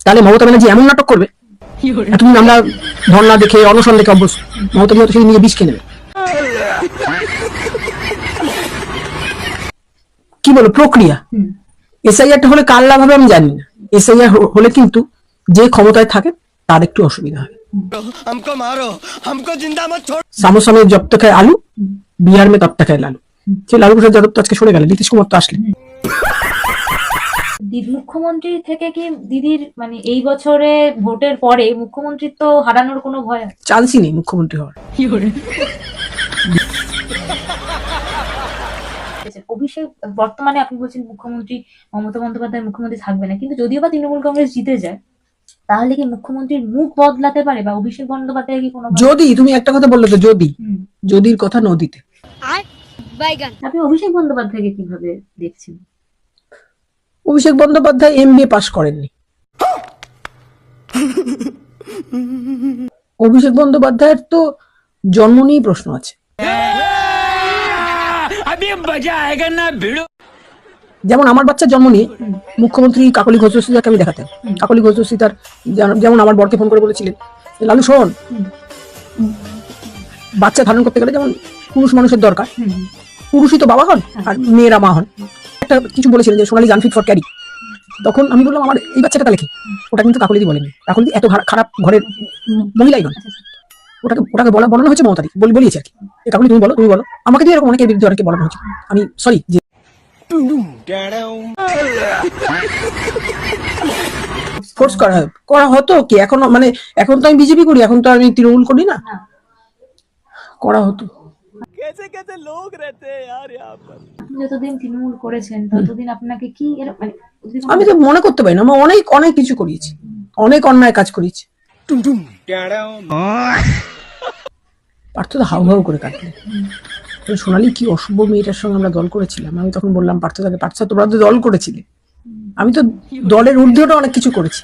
তাহলে মমতা ব্যানার্জি এমন নাটক করবে, তুমি আমরা ধর্ণা দেখে অনশন দেখে অভ্যস্ত, মমতা ব্যানার্জি সেই নিয়ে বিষ খেয়ে নেবে। কি বলো প্রক্রিয়া, এসআইআরটা হলে কার লাভ হবে আমি জানি না। এসআইআর হলে কিন্তু যে ক্ষমতায় থাকে তার একটু অসুবিধা হয়। সামোসামে জব তক है আলু, বিহার में तब तक है লালু। সে লালু প্রসাদ যাদব তো আজকে সরে গেল, নীতিশ কুমার তো আসলেন। মুখ্যমন্ত্রী থেকে কি দিদির মানে এই বছরে ভোটের পরে মুখ্যমন্ত্রীর তো হারানোর কোনো ভয় আছে? চান্সই নেই মুখ্যমন্ত্রী হওয়ার। অভিষেক বর্তমানে আপনি বলছেন মুখ্যমন্ত্রী মমতা বন্দ্যোপাধ্যায় মুখ্যমন্ত্রী থাকবে না, কিন্তু যদিও বা তৃণমূল কংগ্রেস জিতে যায়, তাহলে কি মুখ্যমন্ত্রীর মুখ বদলাতে পারে বা অভিষেক বন্দ্যোপাধ্যায় কি কোনো? যদি তুমি একটা কথা বললে তো, যদির কথা নদীতে। আপনি অভিষেক বন্দ্যোপাধ্যায়কে কিভাবে দেখছেন? অভিষেক বন্দ্যোপাধ্যায় এমবিএ পাস করেননি। অভিষেক বন্দ্যোপাধ্যায়ের তো জন্ম নিয়েই প্রশ্ন আছে। যেমন আমার বাচ্চার জন্ম নিয়ে মুখ্যমন্ত্রী কাকলি ঘোষ দস্তিদারকে আমি দেখাতাম। কাকলি ঘোষ দস্তিদার যেমন আমার বরকে ফোন করে বলেছিলেন, লালু শোন, বাচ্চা ধারণ করতে গেলে যেমন পুরুষ মানুষের দরকার, পুরুষই তো বাবা হন আর মেয়েরা মা হন। একটা কিছু বলেছিলেন যে সোনালী আনফিট ফর ক্যারি। তখন আমি বললাম আমার এই বাচ্চাটা তাহলে কি? ওটা কিন্তু কাকলিদি বলেনি, কাকলিদি এত খারাপ ঘরের মহিলাই নয়, ওটাকে বলানো হয়েছে মমতাদি বলিয়েছে আর কি। কাকলি তুমি বলো, আমাকে দিয়ে এরকম অনেকের বিরুদ্ধে অনেকে বলানো হয়েছে। আমি সরি যে ফোর্স করা হতো কি, এখন মানে এখন তো আমি বিজেপি করি, এখন তো আমি তৃণমূল করি না, করা হতো। যতদিন তৃণমূল করেছেন ততদিন আপনাকে কি মানে আমি তো মনে করতে পারি না, আমি অনেক কিছু করিয়েছি, অনেক অন্যায় কাজ করেছি। পার্থ তো হাউ হাউ করে কাটলে। সোনালী কি অশুভ মেয়েটার সঙ্গে আমরা দল করেছিলাম, আমি তখন বললাম পার্থ তোমরা তো দল করেছিলে, আমি তো দলের ঊর্ধ্বটা অনেক কিছু করেছি।